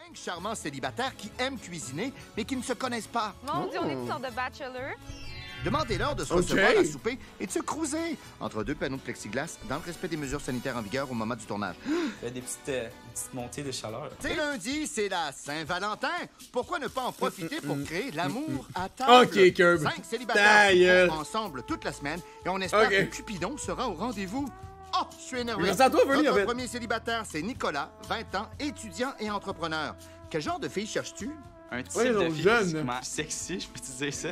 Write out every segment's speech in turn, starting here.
5 charmants célibataires qui aiment cuisiner, mais qui ne se connaissent pas. Mon Dieu, on est une sorte de bachelor. Demandez-leur de se recevoir à souper et de se cruiser entre deux panneaux de plexiglas dans le respect des mesures sanitaires en vigueur au moment du tournage. Des petites montées de chaleur. C'est lundi, c'est la Saint-Valentin. Pourquoi ne pas en profiter pour créer l'amour à table? OK, Curb. 5 célibataires D'ailleurs. seront ensemble toute la semaine et on espère que Cupidon sera au rendez-vous. Oh, je suis énervé. Merci à toi, Bernie, en Notre fait. premier célibataire, c'est Nicolas, 20 ans, étudiant et entrepreneur. Quel genre de fille cherches-tu? Un type Ouais, de ils sont fille jeunes. physiquement sexy, je peux te dire ça?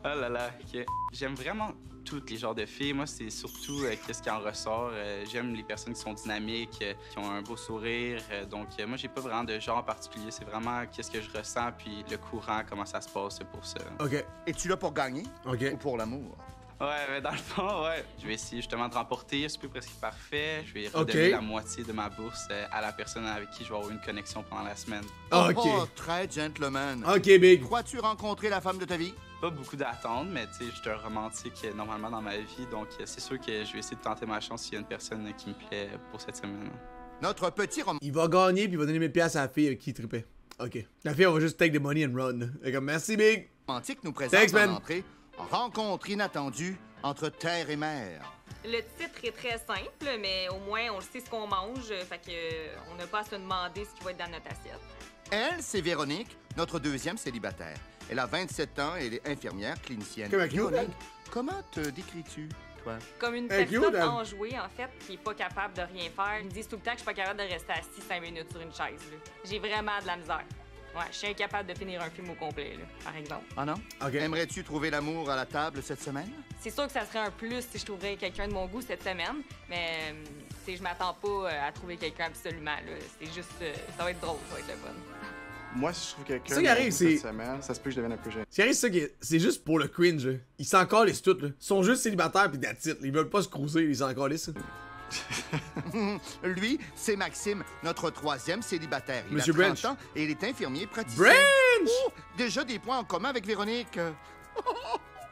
Oh là là, OK. J'aime vraiment tous les genres de filles. Moi, c'est surtout qu'est-ce qui en ressort. J'aime les personnes qui sont dynamiques, qui ont un beau sourire. Donc, moi, j'ai pas vraiment de genre particulier. C'est vraiment qu'est-ce que je ressens, puis le courant, comment ça se passe pour ça. OK. Es-tu là pour gagner OK. ou pour l'amour? Ouais, mais dans le fond, ouais. Je vais essayer justement de remporter un souper presque parfait. Je vais redonner la moitié de ma bourse à la personne avec qui je vais avoir une connexion pendant la semaine. OK. Oh, très gentleman. OK, Big. Crois-tu rencontrer la femme de ta vie? Pas beaucoup d'attentes, mais tu sais, je suis un romantique normalement dans ma vie, donc c'est sûr que je vais essayer de tenter ma chance s'il y a une personne qui me plaît pour cette semaine. Notre petit Il va gagner puis il va donner 1000 pièces à la fille avec qui il trippait. OK. La fille, on va juste take the money and run. Et comme, merci, Big. romantique nous présente Thanks, man. en entrée Rencontre inattendue entre terre et mer. Le titre est très simple, mais au moins on sait ce qu'on mange, fait que on n'a pas à se demander ce qui va être dans notre assiette. Elle, c'est Véronique, notre deuxième célibataire. Elle a 27 ans et elle est infirmière clinicienne. Comment cute, Véronique, elle? comment te décris-tu, toi? Comme une Hey, personne cute, elle. enjouée, en fait, qui est pas capable de rien faire. Ils me disent tout le temps que je suis pas capable de rester assis 5 minutes sur une chaise. là. J'ai vraiment de la misère. Ouais, je suis incapable de finir un film au complet, là, par exemple. Ah non? OK. Aimerais-tu trouver l'amour à la table cette semaine? C'est sûr que ça serait un plus si je trouverais quelqu'un de mon goût cette semaine, mais tu sais, je m'attends pas à trouver quelqu'un absolument. là. C'est juste, ça va être drôle, ça va être le fun. Moi, si je trouve quelqu'un Ça qui arrive, c'est- cette semaine, ça se peut que je devienne un peu gêné. Ce qui arrive, c'est ça, c'est juste pour le cringe. Là. Ils s'en calissent tout, là. Ils sont juste célibataires pis that's it. Ils veulent pas se cruiser, ils s'en calissent. Lui, c'est Maxime, notre troisième célibataire. Il Monsieur a 30 Branch. ans et il est infirmier praticien. Branch! Oh, déjà des points en commun avec Véronique. Tu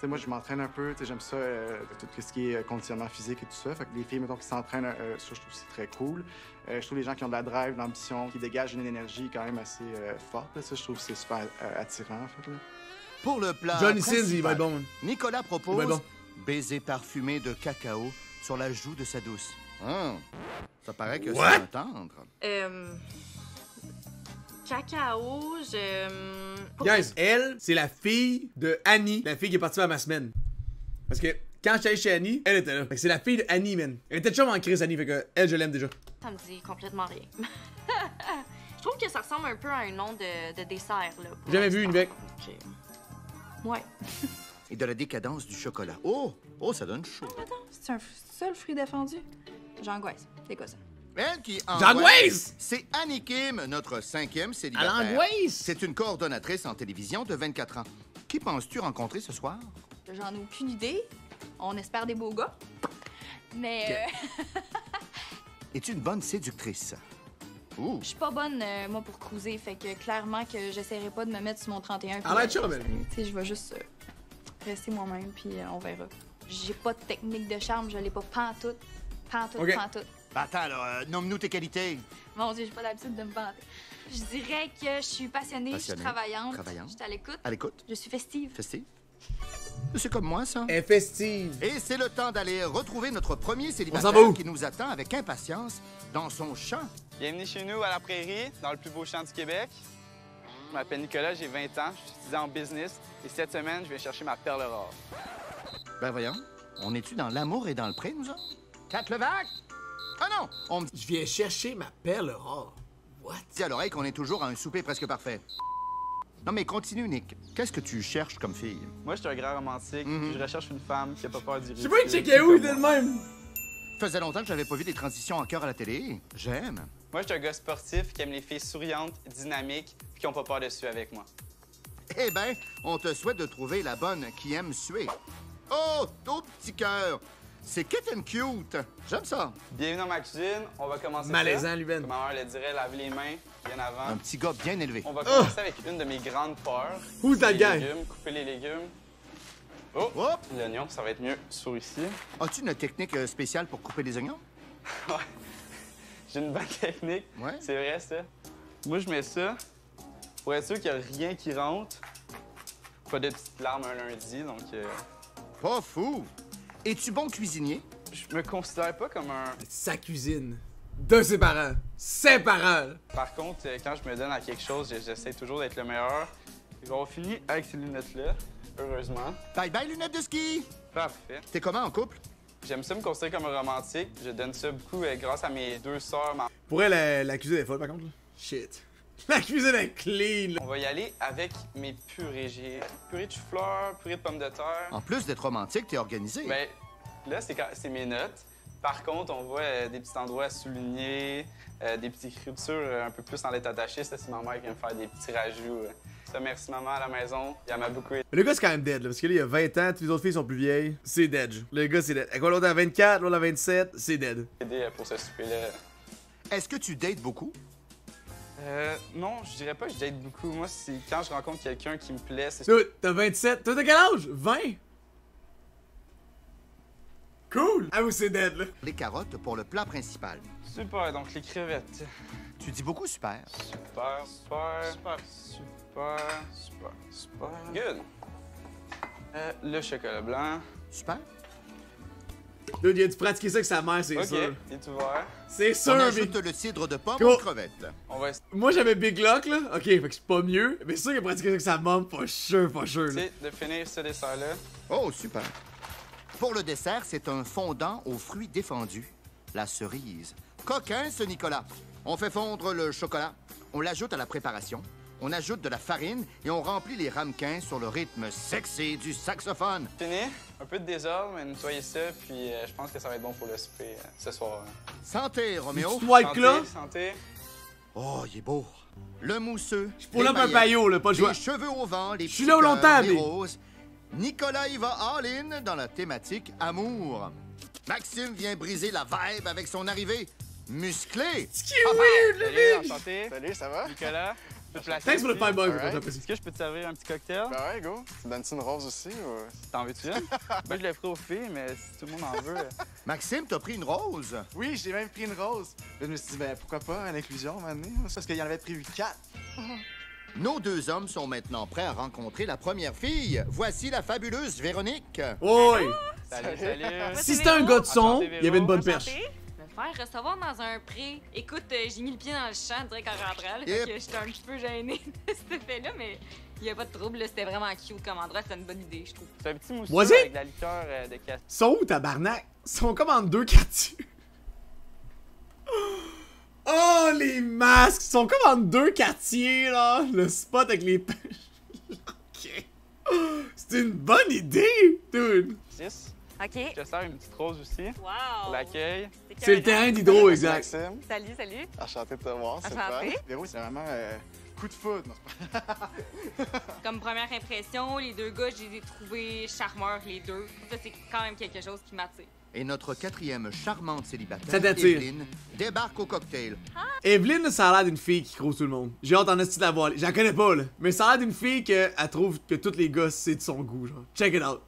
sais, moi, je m'entraîne un peu, tu sais, j'aime ça, tout ce qui est conditionnement physique et tout ça. Fait que les filles, mettons, qui s'entraînent, ça, je trouve que c'est très cool. Je trouve les gens qui ont de la drive, de l'ambition, qui dégagent une énergie quand même assez forte, là, ça, je trouve que c'est super attirant, en fait, là. Pour le plat Johnny Sins, principal, il va être bon. Man. Nicolas Il va propose être bon. baiser parfumé de cacao sur la joue de sa douce. Ça paraît que What? c'est un tendre. Cacao, Guys, elle, c'est la fille de Annie, la fille qui est partie à ma semaine. Parce que quand j'étais allé chez Annie, elle était là. Fait que c'est la fille de Annie, man. Elle était chum en crise, Annie, fait que elle, je l'aime déjà. Ça me dit complètement rien. Je trouve que ça ressemble un peu à un nom de dessert, là. pour Jamais vu une bec. Ok. Ouais. Et de la décadence du chocolat. Oh, ça donne chaud. Attends, c'est un seul fruit défendu? J'angoisse. C'est quoi ça? Elle qui J'angoisse! c'est Annie Kim, notre cinquième célibataire. Elle angoisse! C'est une coordonnatrice en télévision de 24 ans. Qui penses-tu rencontrer ce soir? J'en ai aucune idée. On espère des beaux gars. Mais Es-tu une bonne séductrice? Ouh. je suis pas bonne, moi, pour cruiser. Fait que clairement que j'essaierai pas de me mettre sur mon 31. Elle a l'air chum, elle. Tu sais, je vais juste rester moi-même, puis on verra. J'ai pas de technique de charme, je l'ai pas pantoute. Pantoute, Ok. pantoute. Attends, là, nomme-nous tes qualités. Mon Dieu, j'ai pas l'habitude de me vanter. Je dirais que je suis passionnée, je suis Passionnée, travaillante, travaillante. je suis à l'écoute, À l'écoute, je suis festive. festive. C'est comme moi, ça. Elle est festive. Et c'est le temps d'aller retrouver notre premier On s'en va célibataire où? qui nous attend avec impatience dans son champ. Bienvenue chez nous à la Prairie, dans le plus beau champ du Québec. Je m'appelle Nicolas, j'ai 20 ans, je suis étudiant en business et cette semaine, je vais chercher ma perle rare. Ben voyons, on est-tu dans l'amour et dans le pré, nous autres? Cat Levac! Ah non, on me Je viens chercher ma perle rare. What? dit à l'oreille qu'on est toujours à un souper presque parfait. Non mais continue, Nick. Qu'est-ce que tu cherches comme fille? Moi, je suis un grand romantique, puis je recherche une femme qui a pas peur d'y Je sais pas, il checkait où, il était de même. Faisait longtemps que j'avais pas vu des transitions en cœur à la télé. J'aime. Moi, je suis un gars sportif qui aime les filles souriantes, dynamiques, puis qui ont pas peur de suer avec moi. Eh ben, on te souhaite de trouver la bonne qui aime suer. Oh, ton petit cœur! C'est kitten cute! J'aime ça. Bienvenue dans ma cuisine, on va commencer Malaisant, ça. lui, Ben. Comme ma mère le dirait, laver les mains bien avant. Un petit gars bien élevé. On va commencer avec une de mes grandes peurs. Who's that Les guy? légumes, couper les légumes. Oh! Hop! L'oignon, ça va être mieux sur ici. As-tu une technique spéciale pour couper les oignons? Ouais. J'ai une bonne technique. Ouais. C'est vrai, ça. Moi, je mets ça pour être sûr qu'il n'y a rien qui rentre. Pas de petites larmes un lundi, donc Pas fou! Es-tu bon cuisinier? je me considère pas comme un... Sa cuisine. De ses parents. Ses parents. Par contre, quand je me donne à quelque chose, j'essaie toujours d'être le meilleur. Et on finit avec ces lunettes-là, heureusement. Bye bye, lunettes de ski! Parfait. T'es comment en couple? J'aime ça me considérer comme un romantique. Je donne ça beaucoup grâce à mes 2 sœurs. Pour elle, la cuisine est folle, par contre. Là. Shit. La cuisine est clean, là. On va y aller avec mes purées. J'ai purée de chou-fleur, purée de pommes de terre. En plus d'être romantique, t'es organisé. Ben, là, c'est mes notes. Par contre, on voit des petits endroits à souligner, des petites écritures un peu plus en lettres attachées. Ça, c'est ma mère qui vient me faire des petits rajouts. Ça, merci maman à la maison. Il m'a beaucoup aidé. Le gars, c'est quand même dead, là, parce que là, il a 20 ans, toutes les autres filles sont plus vieilles. C'est dead. Le gars, c'est dead. À quoi l'autre a 24, l'autre a 27, c'est dead. Pour ce souper-là. Est-ce que tu dates beaucoup? Non, je dirais pas que je date beaucoup. Moi, c'est quand je rencontre quelqu'un qui me plaît, c'est... Toi, t'as 27. Toi, t'as quel âge? 20? Cool! Ah oui, c'est dead, là. Les carottes pour le plat principal. Super, donc les crevettes. Tu dis beaucoup super. Super, super, super, super, super, super. Good. Le chocolat blanc. Super. Dude, il a dû pratiquer ça avec sa mère, c'est OK, sûr. il est ouvert. C'est On sûr, ajoute mais... le cidre de pomme Cool. aux crevettes. On va Moi, j'avais Big Lock, là. Ok, fait que c'est pas mieux. Mais c'est sûr qu'il a pratiqué ça avec sa mom, pas sûr, là. essayer de finir ce dessert-là. Oh, super. Pour le dessert, c'est un fondant aux fruits défendus. La cerise. Coquin, ce Nicolas. On fait fondre le chocolat. On l'ajoute à la préparation. On ajoute de la farine et on remplit les ramequins sur le rythme sexy du saxophone. Fini. Un peu de désordre, mais nettoyer ça, puis je pense que ça va être bon pour le souper ce soir. Santé, Roméo. Tu white là? Santé, santé. Oh, il est beau. Le mousseux. Pour là, un paillettes, paillot, là, pas de joie. les cheveux au vent, les Je suis petits là au cœurs, longtemps, les mais- roses. Nicolas, il va all-in dans la thématique amour. Maxime vient briser la vibe avec son arrivée. Musclé. Ce qui est weird, le Salut, mec! enchanté. Salut, ça va? Nicolas, tu peux placer Thanks for the ici. 5 bucks, Alright. j'apprécie. Est-ce que je peux te servir un petit cocktail? Ben ouais, go. Tu donnes-tu une rose aussi ou... T'en veux-tu une? Moi, je le ferai aux filles, mais si tout le monde en veut... Maxime, t'as pris une rose. Oui, j'ai même pris une rose. Là, je me suis dit, ben pourquoi pas, une inclusion maintenant? Parce qu'il y en avait prévu 4. Nos 2 hommes sont maintenant prêts à rencontrer la première fille. Voici la fabuleuse Véronique. Oi! Salut, salut. Si c'était un gars de son, Enchanté, il y avait une bonne Enchanté. perche. Me faire recevoir dans un pré. Écoute, j'ai mis le pied dans le champ direct quand je rentrais. Là, Yep. fait que j'étais un petit peu gênée de cet effet-là, mais il n'y a pas de trouble. là, C'était vraiment cute comme endroit. C'était une bonne idée, je trouve. C'est un petit mousseux Vas-y. avec de la liqueur de casse. Ils sont où, tabarnak? Ils sont comme en 2 quartiers. Oh, les masques! Ils sont comme en 2 quartiers, là. Le spot avec les pêches. Ok. C'est une bonne idée, dude. 6. OK. Je te sers une petite rose aussi. Wow. Pour l'accueil. C'est le terrain d'hydro, Merci, exact. Maxime. Salut, salut. Enchanté de te voir, c'est Enchanté. fun. Véro, c'est vraiment coup de foudre. Non, c'est pas- Comme première impression, les 2 gars, je les ai trouvés charmeurs, les 2. Ça, c'est quand même quelque chose qui m'attire. Et notre 4e charmante Ça célibataire, t'attire. Evelyne, débarque au cocktail. Evelyn, ça a l'air d'une fille qui croise tout le monde. J'ai hâte en esti de la voir. Je la connais pas, là. Mais ça a l'air d'une fille qu'elle trouve que tous les gars, c'est de son goût, genre. Check it out.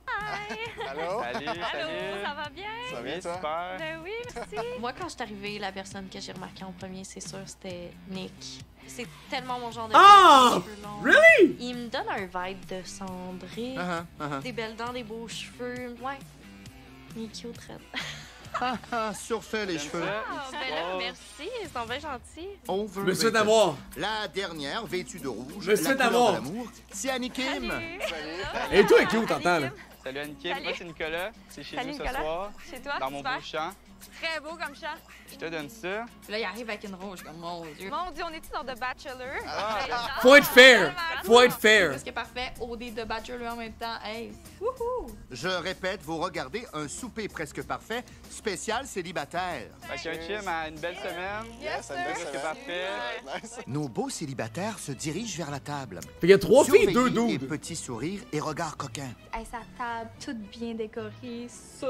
Allô? Salut, Allô, salut. ça va bien? Ça va bien, Oui, toi? super. Ben oui, merci. Moi, quand je suis arrivée, la personne que j'ai remarquée en premier, c'est sûr, c'était Nick. C'est tellement mon genre de Ah! cheveux longs. Really? Il me donne un vibe de cendré. Des belles dents, des beaux cheveux. Ouais. Il est cute, Red. Surfait les J'aime cheveux. ça. Ah, ben là, merci. Ils sont bien gentils. Je me suis fait avoir. La dernière, vêtue de rouge, Je me suis la fait couleur avoir. de l'amour, c'est Annie Kim. Et toi, est cute, t'entends, là. Salut Annick, Salut. moi c'est Nicolas. C'est chez Salut, nous ce Nicolas. soir, Chez toi? dans mon Super. beau champ. Très beau comme chat. Je te donne ça. Là, il arrive avec une rose. Comme, mon Dieu. Mon Dieu, on est-tu dans The Bachelor? Faut être fair. Faut être fair. Parce que parfait, OD de Bachelor en même temps. Hey, wouhou! Je répète, vous regardez un souper presque parfait, spécial célibataire. Fait qu'un chum à une belle semaine. Yes, c'est une belle Presque semaine. parfait. Nice. Nos beaux célibataires se dirigent vers la table. Fait qu'il y a 3 filles, 2 Surveillez les dudes. petits sourires et regards coquins. Hey, sa table, toute bien décorée. Ça,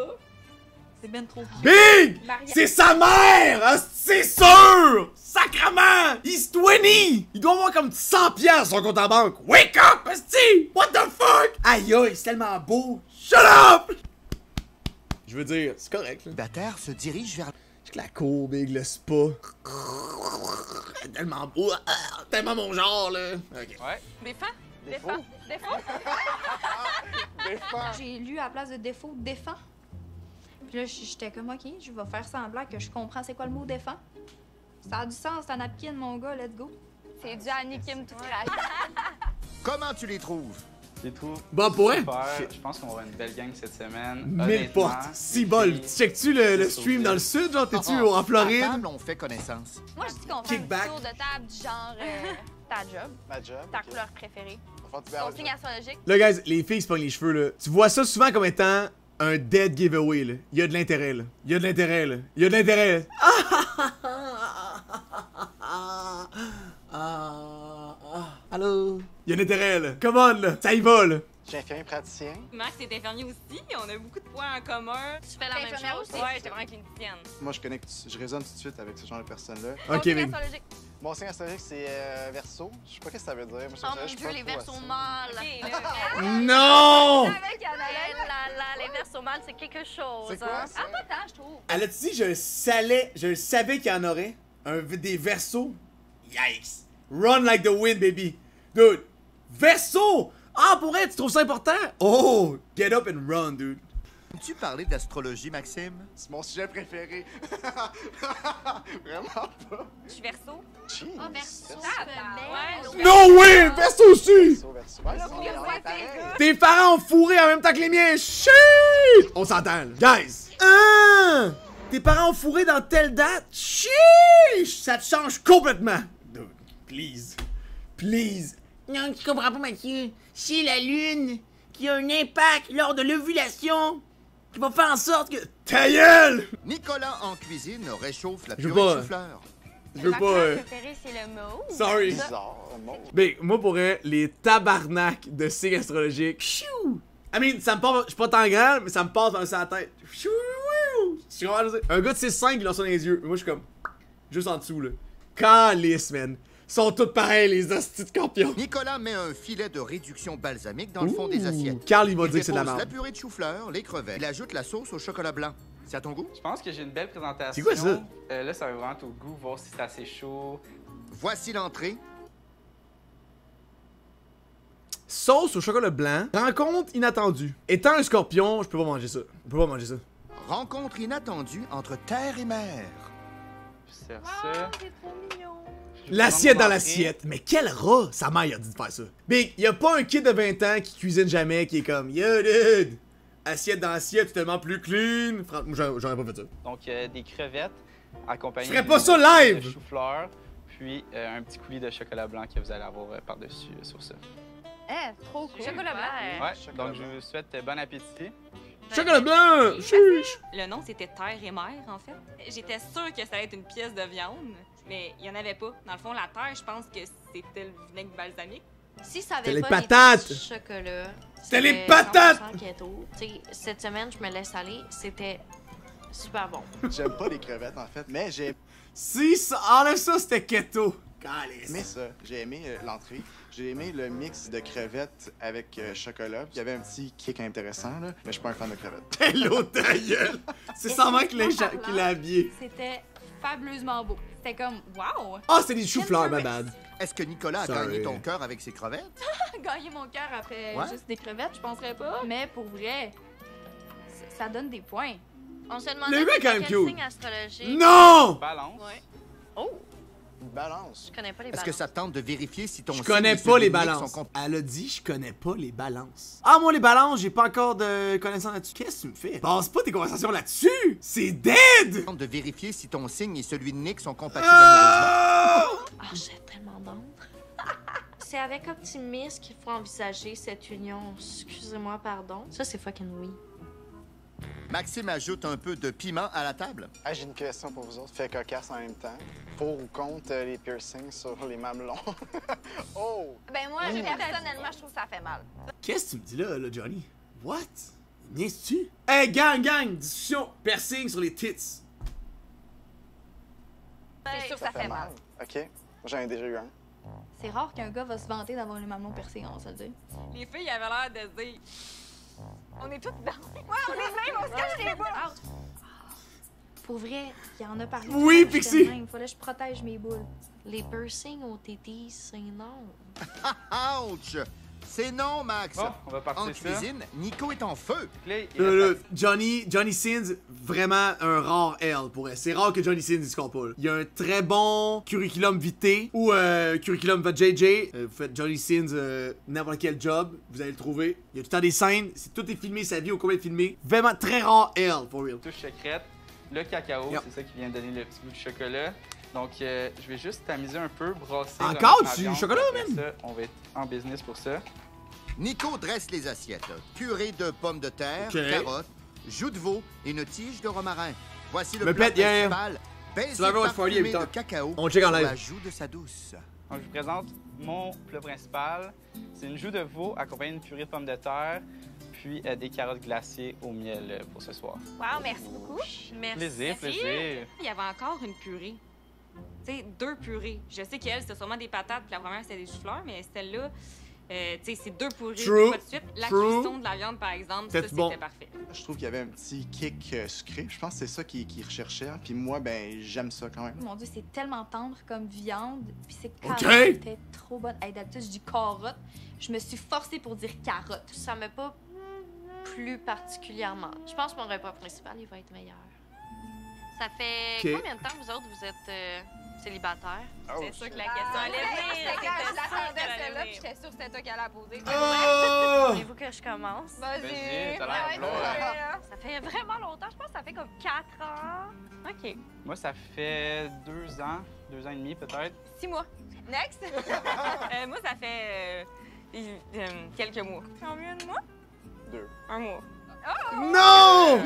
c'est ben trop cute. Big! Maria- C'est sa mère! Ah, c'est sûr! Sacrement! He's 20! Il doit avoir comme 100 piastres sur son compte en banque. Wake up, esti! What the fuck? Aïe aïe, c'est tellement beau. Shut up! Je veux dire, c'est correct, là. Célibataire se dirige vers... Je Check la cour, big, le spa. Tellement beau. Tellement mon genre, là. Ok. Ouais. Défend. Défaut. Défend. Défend. J'ai lu à la place de défaut, défend. Puis là, j'étais comme, OK, je vais faire semblant que je comprends c'est quoi le mot défend. Ça a du sens, c'est un napkin, mon gars, let's go. C'est du Annie Kim tout crash. Comment tu les trouves? C'est tout. Bon, pour vrai? Super. Je pense qu'on va avoir une belle gang cette semaine. 1000 Honnêtement, portes. 6 balles. Check-tu le stream dans le sud, genre? T'es-tu en À Floride? table, on fait connaissance. Moi, je dis qu'on fait un Kickback. petit tour de table du genre ta job, Ma job. ta ok. couleur préférée, On va faire du ton barrage. signe astrologique. Là, guys, les filles se pognent les cheveux, là. Tu vois ça souvent comme étant un dead giveaway, là. Il y a de l'intérêt, là. Il y a de l'intérêt, là. Il y a de l'intérêt, là. Allô? Il y a de l'intérêt, là. Come on, là. Ça y va, là. Je suis infirmier praticien. Max est infirmier aussi. On a beaucoup de points en commun. Tu fais la même Infirmière chose. aussi. Ouais, j'étais vraiment clinicienne. Moi, je résonne tout de suite avec ce genre de personnes-là. Ton Ok, signe big. astrologique. Mon signe astrologique, c'est Verseau. Je sais pas ce que ça veut dire. Moi, Oh mon Dieu, les versos mâles. Ok, là, Non! Je savais qu'il y en avait. Les versos mâles, c'est quelque chose. C'est quoi, hein. ça? Ah, pas tant, je trouve. Elle a-tu dit, je le savais qu'il y en aurait. Des versos. Yikes. Run like the wind, baby. Dude. Verso! Ah, pour elle, tu trouves ça important? Oh! Get up and run, dude. Peux-tu parler d'astrologie, Maxime? C'est mon sujet préféré. Vraiment pas. je suis verso. Jeez. Ah, verso. Ouais. No way! Verso aussi! Verseau, Verseau. Ouais, c'est ouais, on est pareil. Tes parents ont fourré en même temps que les miens. Shit! On s'entend, là. Guys. Hein? Tes parents ont fourré dans telle date? Chiche! Ça te change complètement. Dude, please. Please. Non, tu comprends pas, Mathieu. C'est la lune qui a un impact lors de l'ovulation qui va faire en sorte que... Ta gueule! Nicolas en cuisine réchauffe la Je veux purée pas. de chou-fleur. Je veux Ma pas... couleur préférée, c'est le mauve. Sorry. Bizarre, mauve. Mais moi, pour vrai, les tabarnak de signes astrologiques. Chou! I mean, ça me passe... Je suis pas tant grand, mais ça me passe dans la tête. Chou! Tu comprends ce que je veux dire? Un gars de 6'5", il lance ça dans les yeux. Moi, je suis comme... Juste en dessous, là. Calice, man. Ils sont tous pareils, les hosties de scorpions. Nicolas met un filet de réduction balsamique dans le fond des assiettes. Carl, il va Il dire que c'est de la dépose merde. la purée de chou-fleur, les crevettes. Il ajoute la sauce au chocolat blanc. C'est à ton goût? Je pense que j'ai une belle présentation. C'est quoi ça? Là, ça va vraiment au goût, voir si c'est assez chaud. Voici l'entrée. Sauce au chocolat blanc. Rencontre inattendue. Étant un scorpion, je peux pas manger ça. Je peux pas manger ça. Rencontre inattendue entre terre et mer. Je sers ça. C'est trop mignon. L'assiette dans Rentrer. l'assiette. Mais quel rat! Sa mère, il a dit de faire ça. Big, y a pas un kid de 20 ans qui cuisine jamais qui est comme yo dude! Assiette dans l'assiette, c'est tellement plus clean. Moi, j'aurais pas fait ça. Donc, des crevettes accompagnées Je ferais pas ça live! de chou-fleur, puis un petit coulis de chocolat blanc que vous allez avoir par-dessus sur ça. Trop cool. Chocolat blanc. Ouais, chocolat donc je vous souhaite bon appétit. Chocolat blanc! Chiche! Le nom, c'était Terre et Mer, en fait. J'étais sûre que ça allait être une pièce de viande, mais il y en avait pas. Dans le fond, la terre, je pense que c'était le vinaigre balsamique. Si ça C'était avait les pas patates! été du chocolat, C'était les c'était patates! 100% keto. Tu sais, cette semaine, je me laisse aller, c'était super bon. J'aime pas les crevettes, en fait, mais j'ai Si ça enlève ça, c'était keto. Calice. aimé ça. J'ai aimé l'entrée. J'ai aimé le mix de crevettes avec chocolat. Il y avait un petit kick intéressant, là, mais je suis pas un fan de crevettes. Hello, ta gueule! C'est sans moi qu'il l'a habillé. C'était fabuleusement beau. C'était comme, wow! Ah, c'est des choux-fleurs, ma bad. Est-ce que Nicolas a Sorry. gagné ton cœur avec ses crevettes? Gagner mon cœur après Ouais. juste des crevettes, je penserais pas. Mais pour vrai, ça donne des points. On se demandait Le gars est quand quel même cute. signe astrologique. Non! Balance. Ouais. Oh, Une balance. je connais pas les Est-ce balances. que ça te tente de vérifier si ton Je signe connais et pas celui les de Nick balances. sont Elle a dit je connais pas les balances. Ah, moi les balances, j'ai pas encore de connaissances là-dessus. Qu'est-ce que tu me fais? Passe pas tes conversations là-dessus! C'est dead! de vérifier si ton signe et celui de Nick sont compatibles amoureusement. Ah! Ah, j'ai tellement d'ombre. C'est avec optimisme qu'il faut envisager cette union. Excusez-moi, pardon. Ça, c'est fucking oui. Maxime ajoute un peu de piment à la table. Ah, j'ai une question pour vous autres. Fait cocasse en même temps. Pour ou contre les piercings sur les mamelons? Oh! Ben moi, personnellement, je trouve que ça fait mal. Qu'est-ce que tu me dis là, Johnny? What? Niaises-tu? Hey, gang! Discussion! Piercing sur les tits. C'est sûr que ça fait mal. OK. Moi, j'en ai déjà eu un. C'est rare qu'un gars va se vanter d'avoir les mamelons percés, on va se le dire. Les filles avaient l'air de se dire. On est toutes dans. Ouais, on est de même, on se cache les bras. Pour vrai, il y en a parlé. Oui, Pixie! Il fallait que je protège mes boules. Les piercings aux tétis, c'est non. Ouch! C'est non, Max. Bon, on va En partir ça. cuisine, Nico est en feu. Là, il reste Johnny Sins, vraiment un rare L pour elle. C'est rare que Johnny Sins se pas. Il y a un très bon curriculum vitae ou curriculum JJ. Vous faites Johnny Sins n'importe quel job, vous allez le trouver. Il y a tout le temps des scènes, tout est filmé, sa vie au combien de filmé. Vraiment très rare L, for real. touche secrète. Le cacao, Yep. c'est ça qui vient donner le petit goût de chocolat. Donc, je vais juste tamiser un peu, brasser. Encore ma du viande, chocolat, après man? ça, on va être en business pour ça. Nico dresse les assiettes. Purée de pommes de terre, Ok. carottes, joues de veau et une tige de romarin. Voici le Me plat pète, yeah. principal. Baiser vas avoir une folie à parfumé 8 de heures. cacao On check en sur live. la joue de sa douce. Donc, je vous présente mon plat principal. C'est une joue de veau accompagnée d'une purée de pommes de terre, puis des carottes glacées au miel pour ce soir. Wow, merci beaucoup. Merci. Plaisir, plaisir. Il y avait encore une purée. Tu sais, 2 purées. Je sais qu'elle, c'était sûrement des patates, puis la première, c'était des choux-fleurs, mais celle-là, tu sais, c'est 2 purées, True. 2 fois de suite. La True. cuisson de la viande, par exemple, ça, C'est c'était bon. parfait. Je trouve qu'il y avait un petit kick sucré. Je pense que c'est ça qu'il recherchait. Puis moi, ben, j'aime ça quand même. Mon Dieu, c'est tellement tendre comme viande. Puis c'est Ok. carotte. C'était trop bonne. Hey, d'habitude, je dis carotte. Je me suis forcée pour dire carotte. Ça m'a pas plu particulièrement. Je pense que mon repas principal, il va être meilleur. Ça fait Ok. combien de temps, vous autres, vous êtes célibataire? C'est sûr que la question allait venir. J'étais claire, je C'était sûr l'attendais, qu'elle allait celle-là, puis venir. j'étais sûre que c'était toi qui allais la poser. Oh! Voulez-vous que je commence? Vas-y, t'as l'air Ouais, bleu, ouais, hein. là. Ça fait vraiment longtemps, je pense que ça fait comme 4 ans. OK. Moi, ça fait 2 ans, 2 ans et demi peut-être. 6 mois. Next. Moi, ça fait quelques mois. Combien de mois? 2. 1 mois. Non!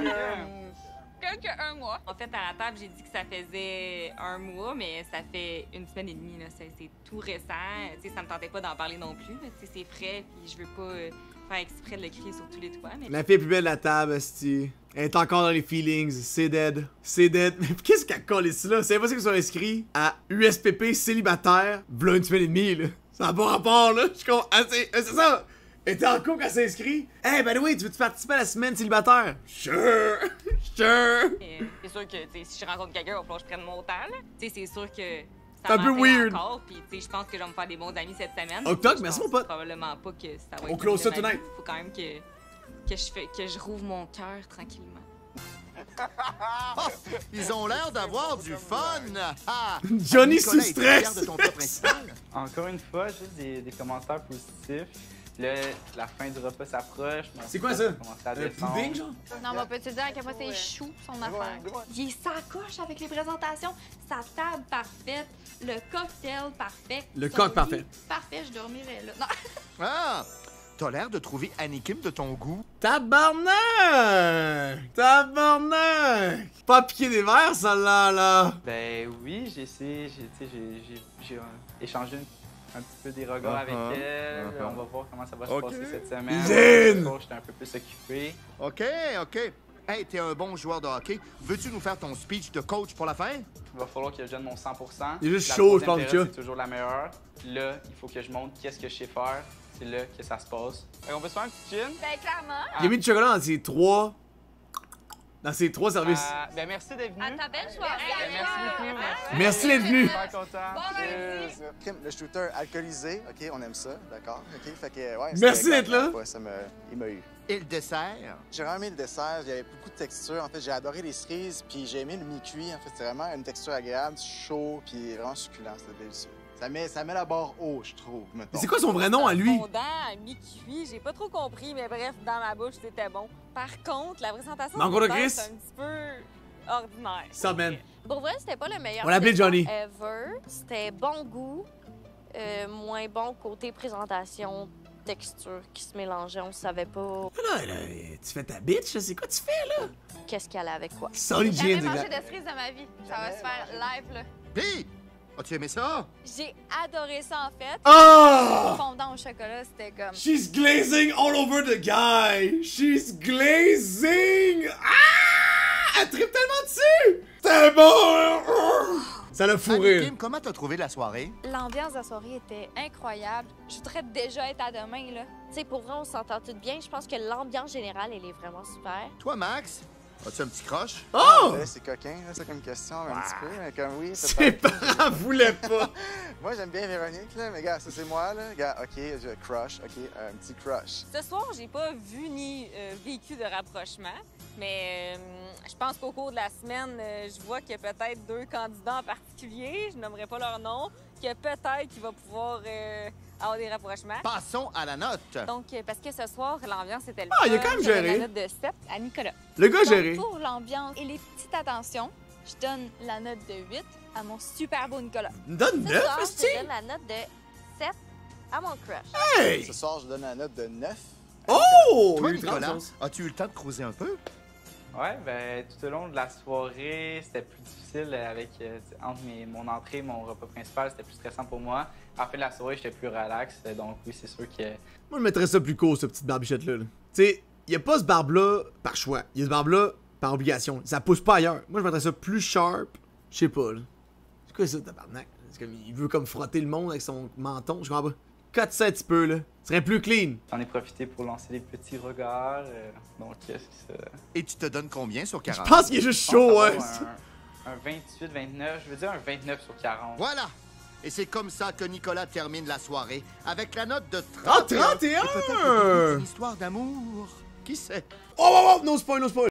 Un mois. En fait, à la table, j'ai dit que ça faisait 1 mois, mais ça fait 1 semaine et demie. Là. C'est tout récent. Tu sais, ça me tentait pas d'en parler non plus. Tu sais, c'est frais, puis je veux pas faire exprès de le crier sur tous les toits. Mais... La fille est plus belle de la table, esti. Elle est encore dans les feelings. C'est dead. C'est dead. Mais qu'est-ce qu'elle colle ici, là? C'est impossible qu'ils soient inscrits à USPP célibataire, v'là 1 semaine et demie, là. Ça n'a pas rapport, là. Je comprends. Ah, c'est ça! Elle était en couple quand elle s'est inscrite. Hey, by the way, tu veux-tu participer à la semaine célibataire? Sure! Sure! C'est sûr que tu sais, si je rencontre quelqu'un, il va falloir que je prenne mon temps. là. Tu sais, c'est sûr que C'est un peu m'appelle weird. encore, puis tu sais, je pense que je vais me faire des bons amis cette semaine. Octobre, Je merci, pense mon pote. Probablement pas que ça va On être close ça de ma tonight. vie. Faut quand même que je rouvre mon cœur tranquillement. Oh, ils ont l'air d'avoir du fun. Ah! Johnny Nicolas, sous es-tu fier stress. de ton plat principal? Encore une fois, juste des commentaires positifs. Là, la fin du repas s'approche. C'est quoi ça? Commence à Un descendre. pudding, genre? Non, mais peux-tu dire à quel point c'est chou, son affaire? Il est sacoche avec les présentations, sa table parfaite, le cocktail parfait. Le son coq lit parfait. Parfait, je dormirais là. Non. Ah! T'as l'air de trouver Annie Kim de ton goût. Tabarnak! Tabarnak! Pas piquer des verres, celle-là, là! Ben oui, j'ai essayé, j'ai échangé un petit peu des regards avec elle. On va voir comment ça va se Ok. passer cette semaine. Zen! Ce soir, j'étais un peu plus occupé. OK, OK. Hey, t'es un bon joueur de hockey. Veux-tu nous faire ton speech de coach pour la fin? Il va falloir que je donne mon 100%. Il est juste La chaud, je troisième pense, période, que c'est toujours la meilleure. Là, il faut que je montre qu'est-ce que je sais faire. C'est là que ça se passe. On peut se faire un petit gin? Ben, clairement. Il a mis du chocolat dans ses 3... Dans ses 3 services. Ben merci d'être venu. À ta belle soirée. Merci beaucoup. Merci d'être venu. Super content. Cheers. Kim, le shooter alcoolisé, OK, on aime ça, d'accord? OK, fait que, ouais. Merci c'était d'être là. agréable, ouais, il m'a eu. Et le dessert? J'ai vraiment aimé le dessert, il y avait beaucoup de texture. En fait, j'ai adoré les cerises, puis j'ai aimé le mi-cuit. En fait, c'est vraiment une texture agréable, chaud, puis vraiment succulent, c'était délicieux. Ça met la barre haut, je trouve, mettons. Mais c'est quoi son vrai nom à lui? Fondant à mi-cuit, j'ai pas trop compris, mais bref, dans ma bouche, c'était bon. Par contre, la présentation Mais encore de du Chris? c'est un petit peu ordinaire. Ça, man. Pour vrai, c'était pas le meilleur. On l'appelait dessin Johnny. Ever. C'était bon goût, moins bon côté présentation, texture qui se mélangeait. On savait pas Là, tu fais ta bitch, là, c'est quoi tu fais, là? qu'est-ce qu'elle avait quoi. Sorry, J'ai jamais Jeans, mangé exact. de cerises de ma vie. Ça va se faire live, là. Pis, as-tu aimé ça? J'ai adoré ça, en fait. Oh! Fondant au chocolat, c'était comme... She's glazing all over the guy! She's glazing! Ah! Elle tripe tellement dessus! C'est bon! Ça l'a Annie fourré. Kim, comment t'as trouvé la soirée? L'ambiance de la soirée était incroyable. Je voudrais déjà être à demain, là. Tu sais, pour vrai, on s'entend toutes bien. Je pense que l'ambiance générale, elle est vraiment super. Toi, Max, As-tu un petit croche? Oh! Ouais, c'est coquin, là, c'est comme question, un petit peu, mais comme oui. Ses parents voulaient pas. Moi, j'aime bien Véronique, là, mais gars, ça c'est moi, là. Gars, OK, je crush, OK, un petit crush. Ce soir, j'ai pas vu ni vécu de rapprochement, mais je pense qu'au cours de la semaine, je vois qu'il y a peut-être 2 candidats en particulier, je nommerai pas leur nom, que peut-être qu'il va pouvoir avoir des rapprochements. Passons à la note. Donc, parce que ce soir, l'ambiance était le Ah, il a fun. quand même Je donne géré. la note de 7 à Nicolas. Le gars Donc, géré. pour l'ambiance et les petites attentions, je donne la note de 8 à mon super beau Nicolas. Donne Ce 9, soir, esti? je donne la note de 7 à mon crush. Hey! Ce soir, je donne la note de 9. Oh! Toi, Il y a eu 30 Nicolas, chances. as-tu eu le temps de creuser un peu? Ouais, ben tout au long de la soirée, c'était plus difficile avec entre mon entrée et mon repas principal, c'était plus stressant pour moi. À la fin de la soirée, j'étais plus relax, donc oui, c'est sûr que Moi, je mettrais ça plus court, cette petite barbichette-là. Là. Tu sais, y a pas ce barbe-là par choix. Y a ce barbe-là par obligation. Ça pousse pas ailleurs. Moi, je mettrais ça plus sharp. Je sais pas, là. C'est quoi ça, tabarnak? C'est comme, il veut comme frotter le monde avec son menton. Je comprends pas. Cote ça un petit peu, là. Ce serait plus clean. j'en ai profité pour lancer des petits regards. Donc c'est ça. Et tu te donnes combien sur Je 40? pense qu'il est juste Je chaud, pense ouais. avoir un 28, 29, je veux dire un 29 sur 40. Voilà! Et c'est comme ça que Nicolas termine la soirée, avec la note de 31. Ah, 31! Et peut-être une histoire d'amour. Qui sait? Oh, oh, oh! No spoil, no spoil!